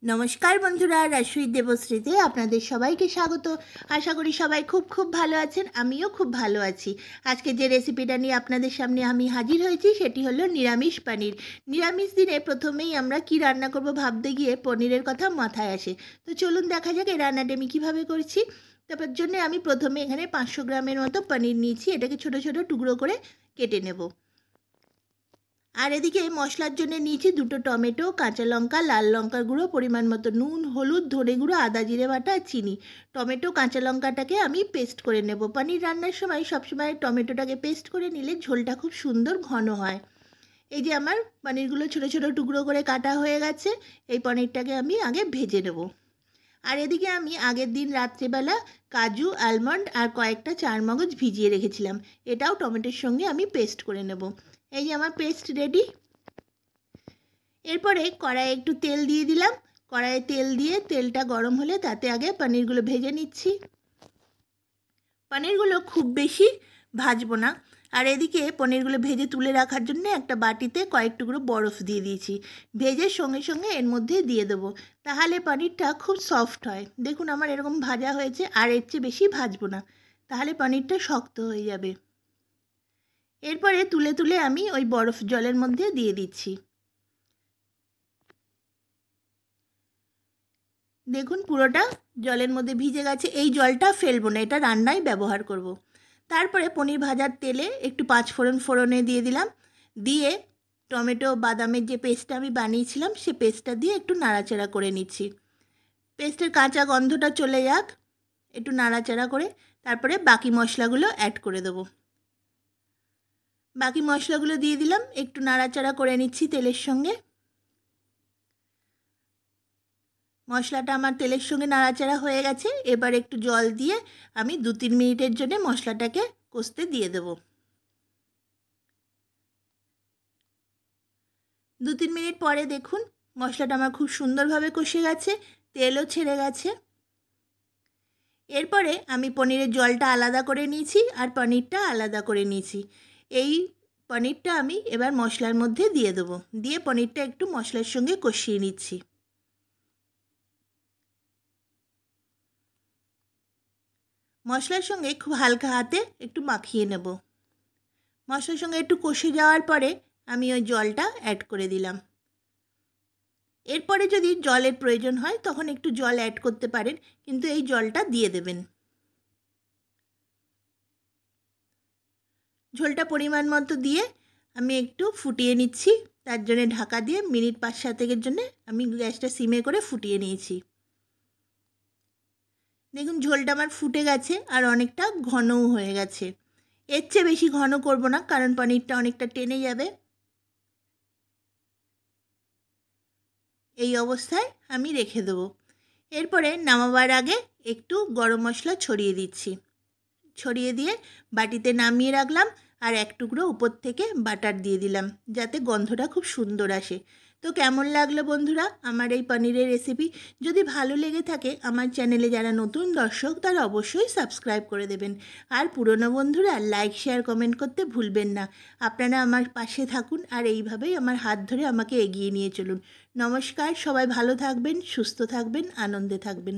नमस्कार बंधुरा राजश्री देवश्रीते आपनादेर सबाइके स्वागत। आशा करी सबाई खूब खूब भालो आछेन, आमिओ खूब भालो आछि। आज के जे रेसिपिटा निये आपनादेर सामने आमि हाजिर हयेछि सेटी हलो निरामिष पनीर। निरामिष दिने प्रथमेई आमरा कि रान्ना करब भाबते गिये पनीरेर कथा माथाय आसे। तो चलुन देखा जाक एई रान्नाटा आमि किभाबे करछि। तार जन्य आमि प्रथमे एखाने 500 ग्रामेर मतो पनीर निয়েছি, एटाके छोटो छोटो टुकरो करे केटे नेब। और एदिके मशलार जन्य निয়েছি दुटो टमेटो, काँचा लंका, लाल लंकार गुঁড়ো, परिमाण मतो नुन, हलुद, धने गुঁড়ো, आदा जिरे बाटा और चीनी। टमेटो काँचा लंकाटाके आमी पेस्ट करे नेब। पनीर रान्नार समय सब समय टमेटोटाके पेस्ट करे निले झोलटा खूब सुंदर घन हय। এই যে আমার পনিরগুলো ছোট ছোট টুকরো করে কাটা হয়ে গেছে। এই পনিরটাকে আমি আগে ভেজে নেব। আর এদিকে আমি আগের দিন রাত্রেবেলা কাজু, আলমন্ড আর কয়েকটা চারমগজ ভিজিয়ে রেখেছিলাম। এটাও টমেটোর সঙ্গে আমি পেস্ট করে নেব। এই যে আমার পেস্ট রেডি। এরপরে কড়াইয়ে একটু তেল দিয়ে দিলাম। কড়াইয়ে তেল দিয়ে তেলটা গরম হলে তাতে আগে পনিরগুলো ভেজে নিচ্ছি। পনিরগুলো খুব বেশি ভাজবো না। আর এদিকে পনিরগুলো ভেজে তুলে রাখার জন্য একটা বাটিতে কয়েক টুকরো বরফ দিয়ে দিয়েছি। ভেজে সঙ্গে সঙ্গে এর মধ্যে দিয়ে দেবো, তাহলে পনিরটা খুব সফট হয়। দেখুন আমার এরকম ভাজা হয়েছে, আর এর চেয়ে বেশি ভাজবো না, তাহলে পনিরটা শক্ত হয়ে যাবে। এরপরে তুলে তুলে আমি ওই বরফ জলের মধ্যে দিয়ে দিচ্ছি। দেখুন পুরোটা জলের মধ্যে ভিজে গেছে। এই জলটা ফেলবো না, এটা রান্নায় ব্যবহার করব। তারপরে পনির ভাজার তেলে একটু পাঁচফোড়ন ফোড়নে দিয়ে দিলাম। দিয়ে টমেটো বাদামের যে পেস্টটা আমি বানিয়েছিলাম সে পেস্টটা দিয়ে একটু নাড়াচাড়া করে নিচ্ছি। পেস্টের কাঁচা গন্ধটা চলে যাক, একটু নাড়াচাড়া করে তারপরে বাকি মশলাগুলো অ্যাড করে দেবো। বাকি মশলাগুলো দিয়ে দিলাম, একটু নাড়াচাড়া করে নিচ্ছি তেলের সঙ্গে। মশলাটা আমার তেলের সঙ্গে নাড়াচাড়া হয়ে গেছে। এবার একটু জল দিয়ে আমি 2-3 মিনিটের জন্য মশলাটাকে কষতে দিয়ে দেব। 2-3 মিনিট পরে দেখুন মশলাটা আমার খুব সুন্দরভাবে কষে গেছে, তেলও ছেড়ে গেছে। এরপরে আমি পনিরের জলটা আলাদা করে নিয়েছি আর পনিরটা আলাদা করে নিয়েছি। এই পনিরটা আমি এবার মশলার মধ্যে দিয়ে দেবো। দিয়ে পনিরটা একটু মশলার সঙ্গে কষিয়ে নিচ্ছি। মশলার সঙ্গে খুব হালকা হাতে একটু মাখিয়ে নেব। মশলার সঙ্গে একটু কষে যাওয়ার পরে আমি ওই জলটা অ্যাড করে দিলাম। এরপরে যদি জলের প্রয়োজন হয় তখন একটু জল অ্যাড করতে পারেন, কিন্তু এই জলটা দিয়ে দেবেন। ঝোলটা পরিমাণ মতো দিয়ে আমি একটু ফুটিয়ে নিচ্ছি। তার জন্য ঢাকা দিয়ে মিনিট 5-7 জন্য আমি গ্যাসটা সিমে করে ফুটিয়ে নিয়েছি। দেখুন ঝোলটা আমার ফুটে গেছে আর অনেকটা ঘনও হয়ে গেছে। এর চেয়ে বেশি ঘন করব না, কারণ পনিরটা অনেকটা টেনে যাবে। এই অবস্থায় আমি রেখে দেবো। এরপরে নামাবার আগে একটু গরম মশলা ছড়িয়ে দিচ্ছি। ছড়িয়ে দিয়ে বাটিতে নামিয়ে রাখলাম আর এক টুকরো উপর থেকে বাটার দিয়ে দিলাম, যাতে গন্ধটা খুব সুন্দর আসে। তো কেমন লাগলো বন্ধুরা আমার এই পনিরের রেসিপি? যদি ভালো লেগে থাকে আমার চ্যানেলে যারা নতুন দর্শক তারা অবশ্যই সাবস্ক্রাইব করে দেবেন। আর পুরনো বন্ধুরা লাইক শেয়ার কমেন্ট করতে ভুলবেন না। আপনারা আমার পাশে থাকুন আর এইভাবেই আমার হাত ধরে আমাকে এগিয়ে নিয়ে চলুন। নমস্কার, সবাই ভালো থাকবেন, সুস্থ থাকবেন, আনন্দে থাকবেন।